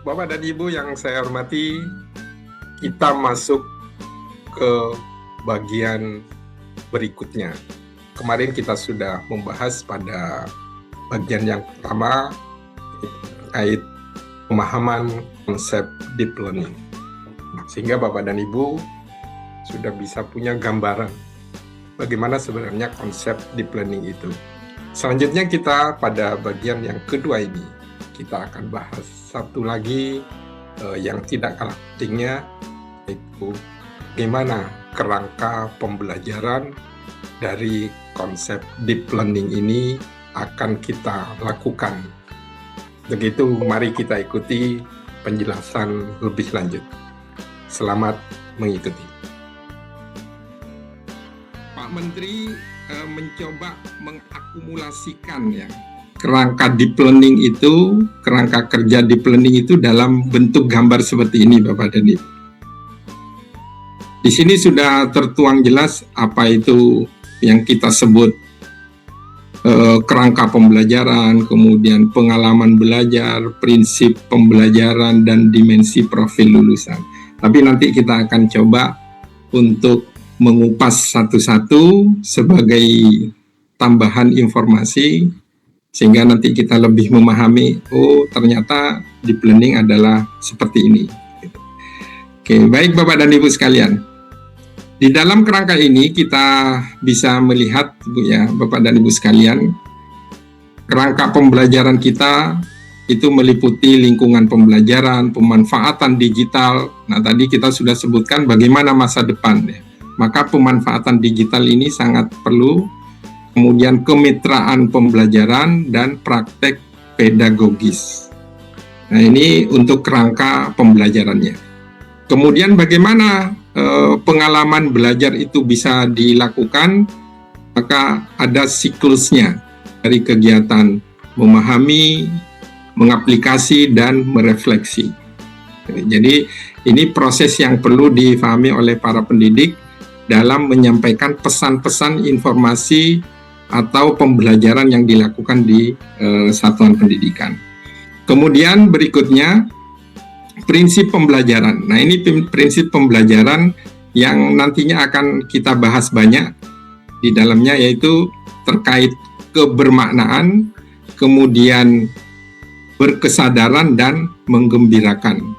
Bapak dan Ibu yang saya hormati, kita masuk ke bagian berikutnya. Kemarin kita sudah membahas pada bagian yang pertama terkait pemahaman konsep deep learning. Sehingga Bapak dan Ibu sudah bisa punya gambaran bagaimana sebenarnya konsep deep learning itu. Selanjutnya kita pada bagian yang kedua ini, kita akan bahas satu lagi yang tidak kalah pentingnya, yaitu bagaimana kerangka pembelajaran dari konsep deep learning ini akan kita lakukan. Begitu, mari kita ikuti penjelasan lebih lanjut. Selamat mengikuti. Pak Menteri mencoba mengakumulasikan ya kerangka deep learning itu, kerangka kerja deep learning itu dalam bentuk gambar seperti ini, Bapak dan Ibu. Di sini sudah tertuang jelas apa itu yang kita sebut kerangka pembelajaran, kemudian pengalaman belajar, prinsip pembelajaran, dan dimensi profil lulusan. Tapi nanti kita akan coba untuk mengupas satu-satu sebagai tambahan informasi sehingga nanti kita lebih memahami, oh ternyata deep learning adalah seperti ini. Oke, baik Bapak dan Ibu sekalian. Di dalam kerangka ini kita bisa melihat, ya Bapak dan Ibu sekalian, kerangka pembelajaran kita itu meliputi lingkungan pembelajaran, pemanfaatan digital. Nah, tadi kita sudah sebutkan bagaimana masa depan ya. Maka pemanfaatan digital ini sangat perlu, kemudian kemitraan pembelajaran dan praktek pedagogis. Nah, ini untuk kerangka pembelajarannya. Kemudian bagaimana pengalaman belajar itu bisa dilakukan? Maka ada siklusnya dari kegiatan memahami, mengaplikasi, dan merefleksi. Jadi ini proses yang perlu difahami oleh para pendidik dalam menyampaikan pesan-pesan informasi atau pembelajaran yang dilakukan di satuan pendidikan. Kemudian berikutnya prinsip pembelajaran. Nah, ini prinsip pembelajaran yang nantinya akan kita bahas banyak di dalamnya, yaitu terkait kebermaknaan, kemudian berkesadaran, dan menggembirakan.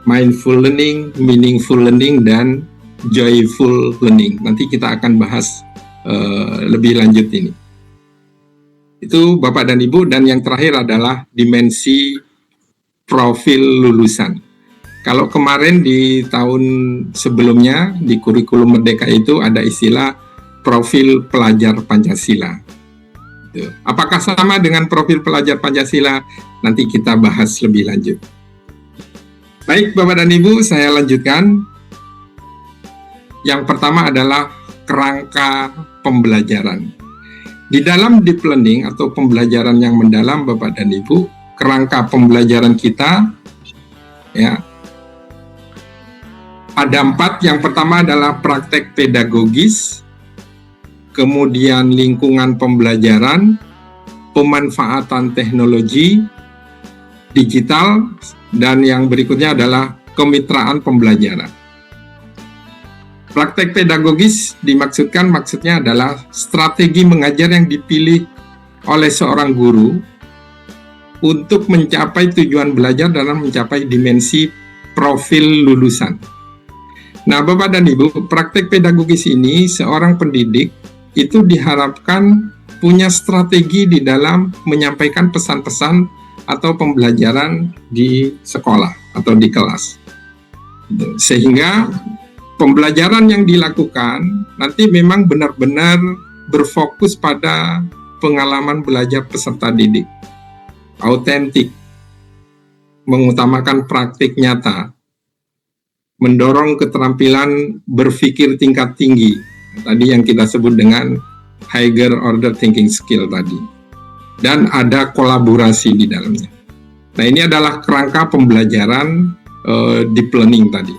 Mindful learning, meaningful learning, dan joyful learning. Nanti kita akan bahas lebih lanjut ini. Itu Bapak dan Ibu, dan yang terakhir adalah dimensi profil lulusan. Kalau kemarin di tahun sebelumnya di kurikulum Merdeka itu ada istilah profil pelajar Pancasila. Apakah sama dengan profil pelajar Pancasila? Nanti kita bahas lebih lanjut. Baik Bapak dan Ibu, saya lanjutkan. Yang pertama adalah kerangka pembelajaran. Di dalam deep learning atau pembelajaran yang mendalam, Bapak dan Ibu, kerangka pembelajaran kita ya ada 4. Yang pertama adalah praktek pedagogis, kemudian lingkungan pembelajaran, pemanfaatan teknologi digital, dan yang berikutnya adalah kemitraan pembelajaran. Praktek pedagogis maksudnya adalah strategi mengajar yang dipilih oleh seorang guru untuk mencapai tujuan belajar dalam mencapai dimensi profil lulusan. Nah, Bapak dan Ibu, praktek pedagogis ini seorang pendidik itu diharapkan punya strategi di dalam menyampaikan pesan-pesan atau pembelajaran di sekolah atau di kelas. Sehingga pembelajaran yang dilakukan nanti memang benar-benar berfokus pada pengalaman belajar peserta didik. Autentik, mengutamakan praktik nyata, mendorong keterampilan berpikir tingkat tinggi, tadi yang kita sebut dengan higher order thinking skill tadi. Dan ada kolaborasi di dalamnya. Nah, ini adalah kerangka pembelajaran deep learning tadi.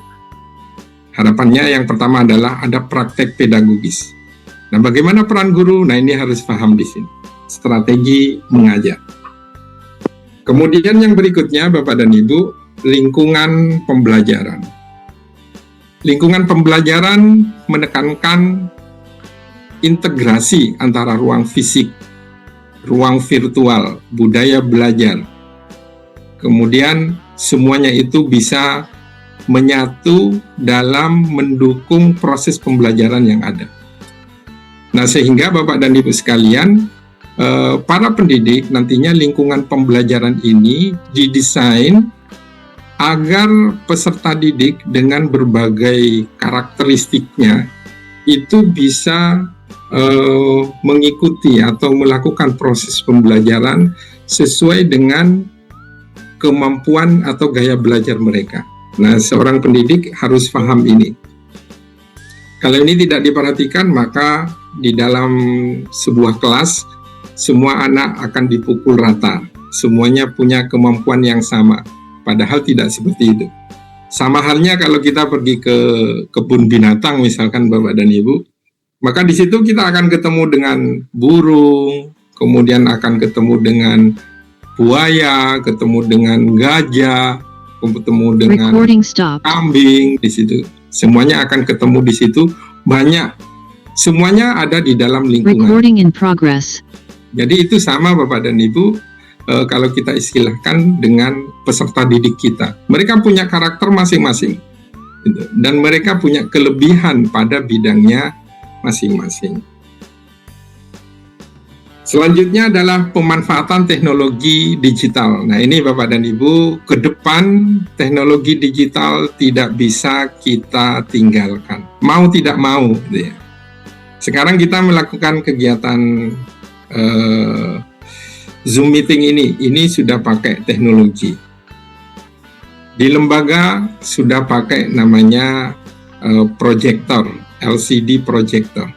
Harapannya yang pertama adalah ada praktek pedagogis. Nah, bagaimana peran guru? Nah, ini harus paham di sini. Strategi mengajar. Kemudian yang berikutnya Bapak dan Ibu, lingkungan pembelajaran. Lingkungan pembelajaran menekankan integrasi antara ruang fisik, ruang virtual, budaya belajar. Kemudian semuanya itu bisa menyatu dalam mendukung proses pembelajaran yang ada. Nah, sehingga Bapak dan Ibu sekalian, para pendidik nantinya lingkungan pembelajaran ini didesain agar peserta didik dengan berbagai karakteristiknya itu bisa mengikuti atau melakukan proses pembelajaran sesuai dengan kemampuan atau gaya belajar mereka. Nah, seorang pendidik harus paham ini. Kalau ini tidak diperhatikan, maka di dalam sebuah kelas, semua anak akan dipukul rata. Semuanya punya kemampuan yang sama, padahal tidak seperti itu. Sama halnya kalau kita pergi ke kebun binatang, misalkan Bapak dan Ibu, maka di situ kita akan ketemu dengan burung, kemudian akan ketemu dengan buaya, ketemu dengan gajah, ketemu dengan kambing di situ. Semuanya akan ketemu di situ, banyak. Semuanya ada di dalam lingkungan. Jadi itu sama Bapak dan Ibu, kalau kita istilahkan dengan peserta didik kita. Mereka punya karakter masing-masing, gitu. Dan mereka punya kelebihan pada bidangnya masing-masing. Selanjutnya adalah pemanfaatan teknologi digital. Nah, ini Bapak dan Ibu, ke depan teknologi digital tidak bisa kita tinggalkan. Mau tidak mau, gitu ya. Sekarang kita melakukan kegiatan Zoom meeting ini sudah pakai teknologi. Di lembaga sudah pakai namanya proyektor, LCD proyektor.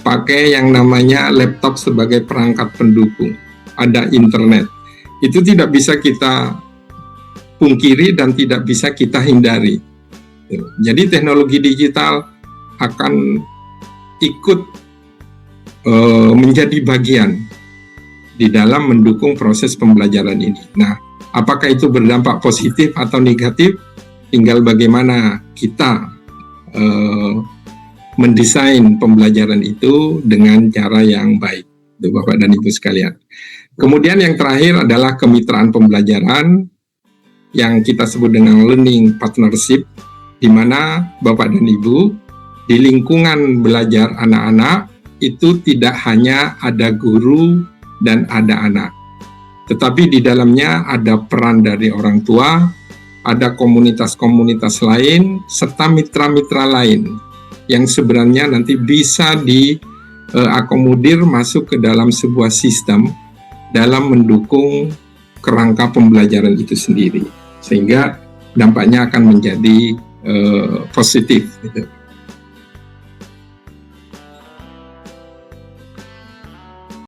Pakai yang namanya laptop sebagai perangkat pendukung. Ada internet. Itu tidak bisa kita pungkiri dan tidak bisa kita hindari. Jadi teknologi digital akan ikut menjadi bagian di dalam mendukung proses pembelajaran ini. Nah, apakah itu berdampak positif atau negatif? Tinggal bagaimana kita mendesain pembelajaran itu dengan cara yang baik, Bapak dan Ibu sekalian. Kemudian yang terakhir adalah kemitraan pembelajaran yang kita sebut dengan learning partnership, di mana Bapak dan Ibu di lingkungan belajar anak-anak itu tidak hanya ada guru dan ada anak, tetapi di dalamnya ada peran dari orang tua, ada komunitas-komunitas lain, serta mitra-mitra lain yang sebenarnya nanti bisa diakomodir masuk ke dalam sebuah sistem dalam mendukung kerangka pembelajaran itu sendiri, sehingga dampaknya akan menjadi positif gitu.